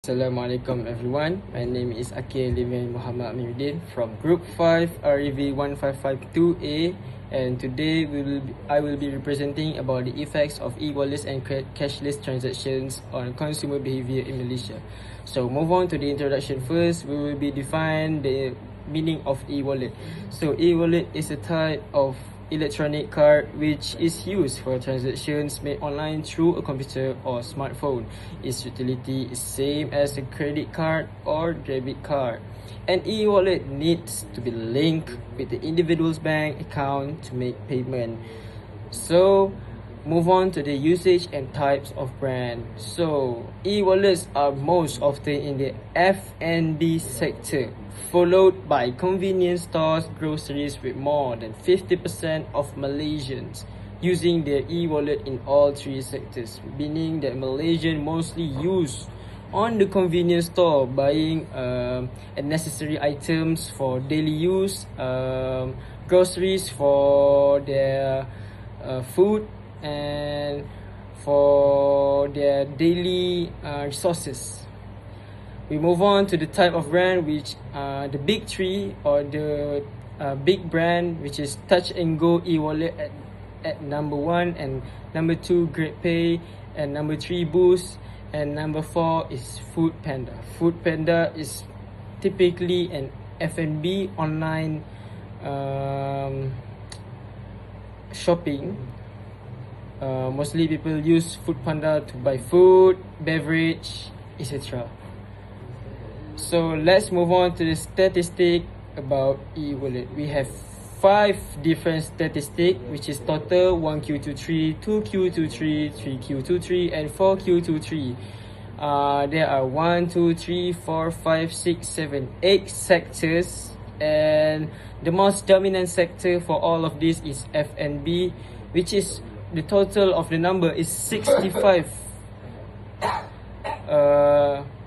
Assalamualaikum everyone. My name is Aqil Mohamad Amiruddin from Group 5 REV 1552A, and today I will be representing about the effects of e-wallets and cashless transactions on consumer behavior in Malaysia. So move on to the introduction first. We will be define the meaning of e-wallet. So e-wallet is a type of electronic card which is used for transactions made online through a computer or smartphone. Its utility is same as a credit card or debit card. An e-wallet needs to be linked with the individual's bank account to make payment. So move on to the usage and types of brand. So e-wallets are most often in the F&B sector, followed by convenience stores, groceries, with more than 50% of Malaysians using their e-wallet in all three sectors, meaning that Malaysians mostly use on the convenience store buying necessary items for daily use, groceries for their food, and for their daily resources. We move on to the type of brand, which the big three, or the big brand, which is Touch and Go e-wallet at number 1, and number 2 GrabPay, and number 3 Boost, and number 4 is Food Panda. Food Panda is typically an F&B online shopping. Mostly people use Food Panda to buy food, beverage, etc. So let's move on to the statistic about e-wallet. We have 5 different statistics, which is total 1Q23, 2Q23, 3Q23, and 4Q23. There are 1, 2, 3, 4, 5, 6, 7, 8 sectors, and the most dominant sector for all of this is F&B, which is the total of the number is 65,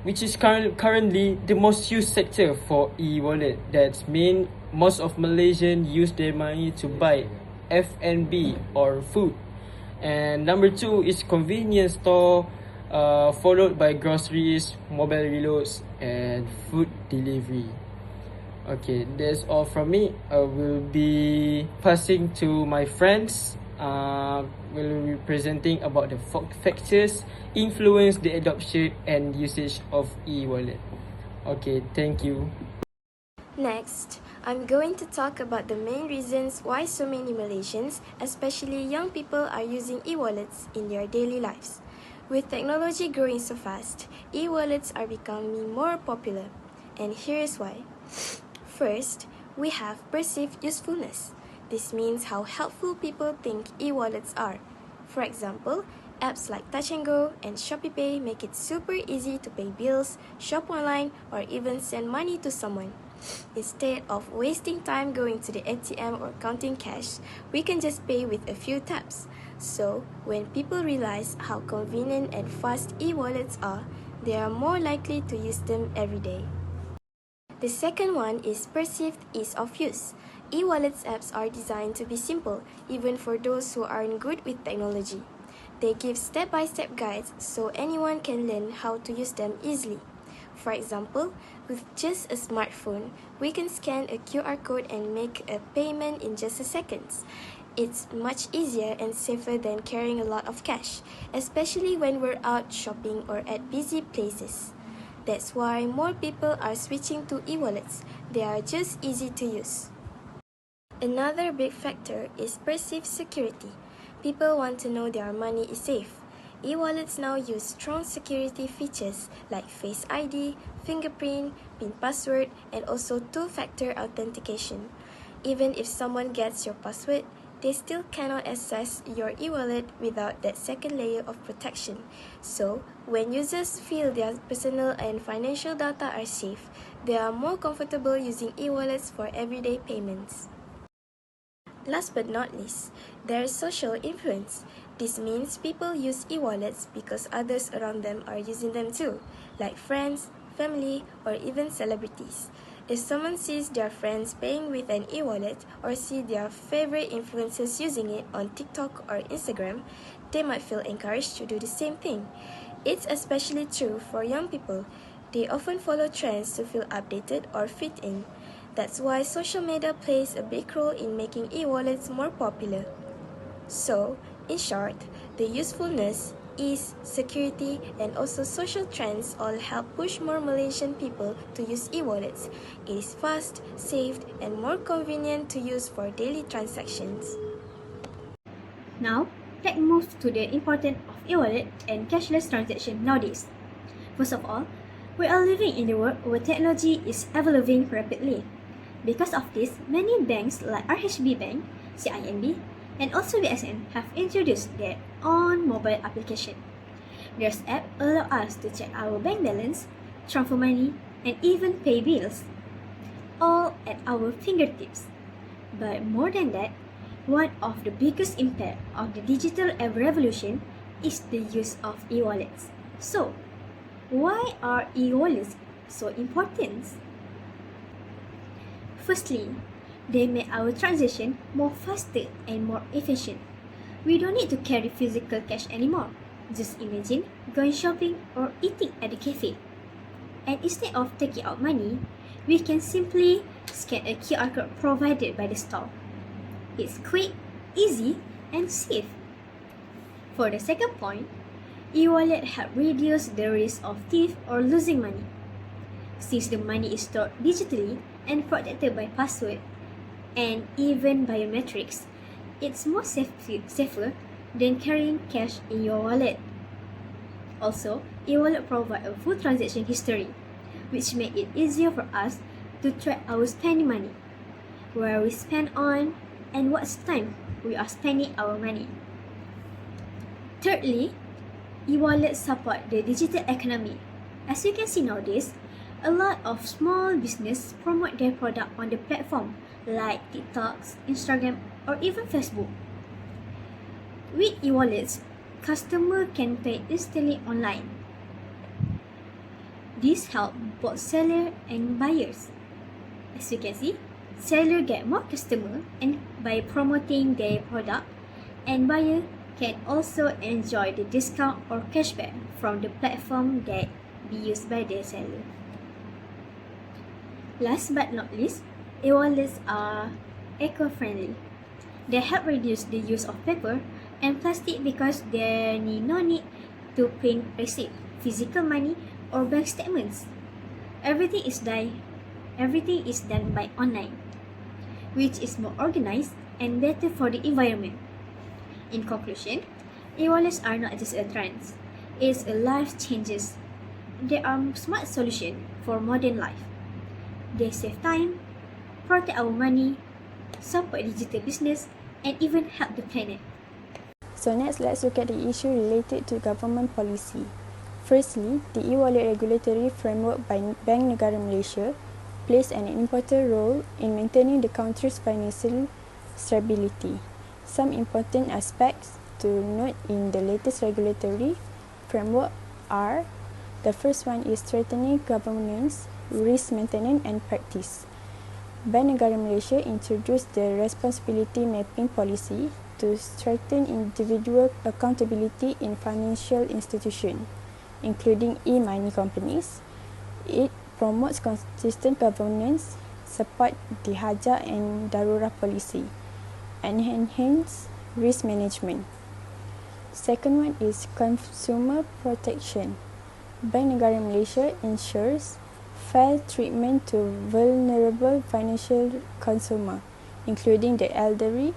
which is currently the most used sector for e-wallet. That means most of Malaysians use their money to buy F&B or food. And number 2 is convenience store, followed by groceries, mobile reloads, and food delivery. Okay, that's all from me. I will be passing to my friends. Will be presenting about the factors influence the adoption and usage of e-wallet. Okay, thank you. Next, I'm going to talk about the main reasons why so many Malaysians, especially young people, are using e-wallets in their daily lives. With technology growing so fast, e-wallets are becoming more popular, and here's why. First, we have perceived usefulness. This means how helpful people think e-wallets are. For example, apps like Touch and Go and ShopeePay make it super easy to pay bills, shop online, or even send money to someone. Instead of wasting time going to the ATM or counting cash, we can just pay with a few taps. So, when people realize how convenient and fast e-wallets are, they are more likely to use them every day. The second one is perceived ease of use. E-wallets apps are designed to be simple, even for those who aren't good with technology. They give step-by-step guides so anyone can learn how to use them easily. For example, with just a smartphone, we can scan a QR code and make a payment in just a second. It's much easier and safer than carrying a lot of cash, especially when we're out shopping or at busy places. That's why more people are switching to e-wallets. They are just easy to use. Another big factor is perceived security. People want to know their money is safe. E-wallets now use strong security features like Face ID, fingerprint, PIN password, and also two-factor authentication. Even if someone gets your password, they still cannot access your e-wallet without that second layer of protection. So, when users feel their personal and financial data are safe, they are more comfortable using e-wallets for everyday payments. Last but not least, there is social influence. This means people use e-wallets because others around them are using them too, like friends, family, or even celebrities. If someone sees their friends paying with an e-wallet or see their favorite influencers using it on TikTok or Instagram, they might feel encouraged to do the same thing. It's especially true for young people. They often follow trends to feel updated or fit in. That's why social media plays a big role in making e-wallets more popular. So, in short, the usefulness, ease, security, and also social trends all help push more Malaysian people to use e-wallets. It is fast, safe, and more convenient to use for daily transactions. Now, let's move to the importance of e-wallet and cashless transaction nowadays. First of all, we are living in a world where technology is evolving rapidly. Because of this, many banks like RHB Bank, CIMB, and also BSN have introduced their own mobile application. Their app allow us to check our bank balance, transfer money, and even pay bills, all at our fingertips. But more than that, one of the biggest impact of the digital revolution is the use of e-wallets. So, why are e-wallets so important? Firstly, they make our transaction more faster and more efficient. We don't need to carry physical cash anymore. Just imagine going shopping or eating at a cafe. And instead of taking out money, we can simply scan a QR code provided by the store. It's quick, easy, and safe. For the second point, e-wallet help reduce the risk of thief or losing money. Since the money is stored digitally and protected by password and even biometrics, it's more safer than carrying cash in your wallet. Also, e-wallet provide a full transaction history, which make it easier for us to track our spending money, where we spend on, and what time we are spending our money. Thirdly, e-wallets support the digital economy. As you can see nowadays, a lot of small business promote their product on the platform like TikToks, Instagram, or even Facebook. With e-wallets, customer can pay instantly online. This helps both seller and buyers. As you can see, seller get more customer and by promoting their product, and buyer can also enjoy the discount or cashback from the platform that be used by the seller. Last but not least, e-wallets are eco-friendly. They help reduce the use of paper and plastic because there is no need to print receipt, physical money, or bank statements. Everything is done by online, which is more organized and better for the environment. In conclusion, e-wallets are not just a trend, it's a life changes. They are smart solution for modern life. They save time, protect our money, support digital business, and even help the planet. So next, let's look at the issue related to government policy. Firstly, the e-wallet regulatory framework by Bank Negara Malaysia plays an important role in maintaining the country's financial stability. Some important aspects to note in the latest regulatory framework are: the first one is strengthening governance, risk maintenance and practice. Bank Negara Malaysia introduced the responsibility mapping policy to strengthen individual accountability in financial institutions, including e-money companies. It promotes consistent governance, support the Haja and Darurah policy, and enhance risk management. Second one is consumer protection. Bank Negara Malaysia ensures fair treatment to vulnerable financial consumer, including the elderly,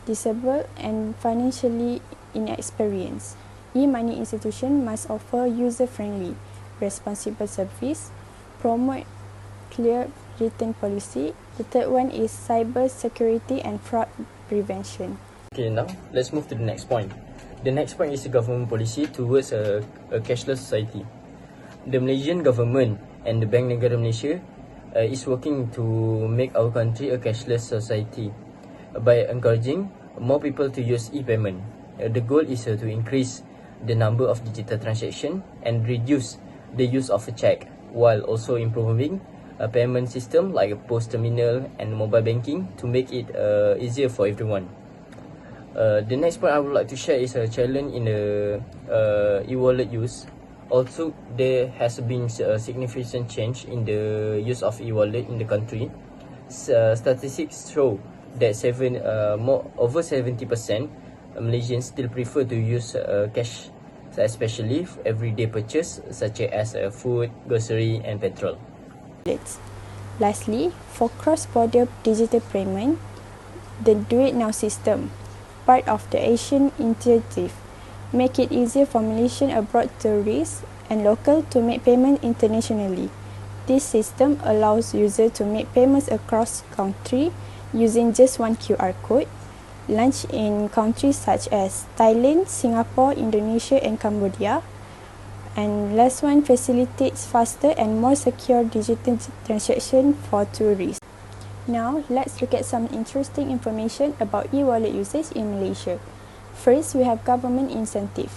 disabled, and financially inexperienced. E-money institution must offer user-friendly, responsible service, promote clear return policy. The third one is cyber security and fraud prevention. Okay, now let's move to the next point. The next point is the government policy towards a cashless society. The Malaysian government and the Bank Negara Malaysia is working to make our country a cashless society by encouraging more people to use e-payment. The goal is to increase the number of digital transactions and reduce the use of a check, while also improving a payment system like a post terminal and mobile banking to make it easier for everyone. The next point I would like to share is a challenge in the e-wallet use. Also, there has been a significant change in the use of e-wallet in the country. Statistics show that over 70% Malaysians still prefer to use cash, especially for everyday purchase such as food, grocery and petrol. Lastly, for cross-border digital payment, the Do It Now system, part of the Asian initiative, make it easier for Malaysian abroad tourists and local to make payment internationally. This system allows users to make payments across country using just one QR code, launched in countries such as Thailand, Singapore, Indonesia and Cambodia. And last one facilitates faster and more secure digital transaction for tourists. Now, let's look at some interesting information about e-wallet usage in Malaysia. First, we have government incentive.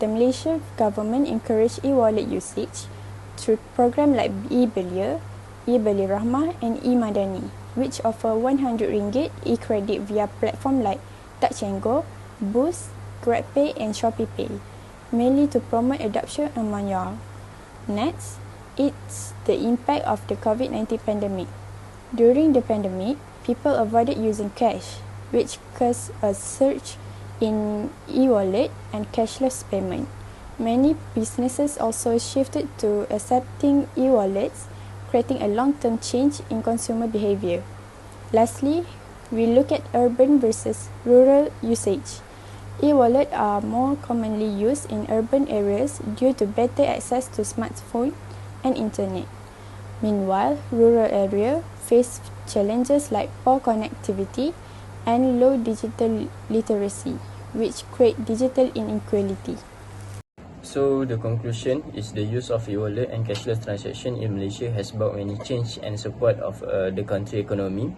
The Malaysian government encourage e-wallet usage through programs like e-Belia, e-Beli Rahmah and e-Madani, which offer RM100 e-credit via platform like Touch and Go, Boost, GrabPay and ShopeePay, mainly to promote adoption among young. Next, it's the impact of the COVID-19 pandemic. During the pandemic, people avoided using cash, which caused a surge in e-wallet and cashless payment. Many businesses also shifted to accepting e-wallets, creating a long-term change in consumer behavior. Lastly, we look at urban versus rural usage. E-wallets are more commonly used in urban areas due to better access to smartphone and internet. Meanwhile, rural areas face challenges like poor connectivity and low digital literacy, which create digital inequality. So the conclusion is the use of e-wallet and cashless transaction in Malaysia has brought many change and support of the country economy,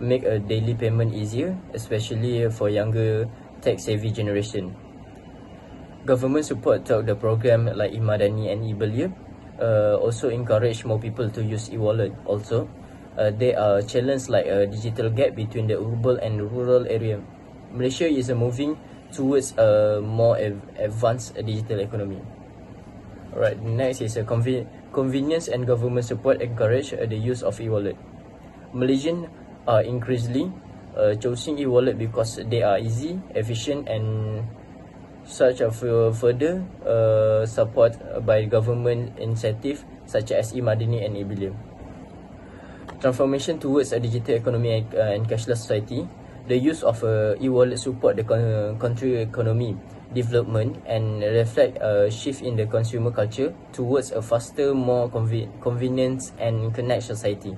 make a daily payment easier, especially for younger tech-savvy generation. Government support through the program like e-Madani and e-Belia also encourage more people to use e-wallet. Also, there are challenges like a digital gap between the urban and rural area. Malaysia is moving towards a more advanced digital economy. Alright, next is a convenience and government support encourage the use of e-wallet. Malaysians are increasingly choosing e-wallet because they are easy, efficient and such a further support by government incentive such as e-Madani and e-Belia. Transformation towards a digital economy and cashless society. The use of e-wallet support the country economy development and reflect a shift in the consumer culture towards a faster, more convenient and connected society.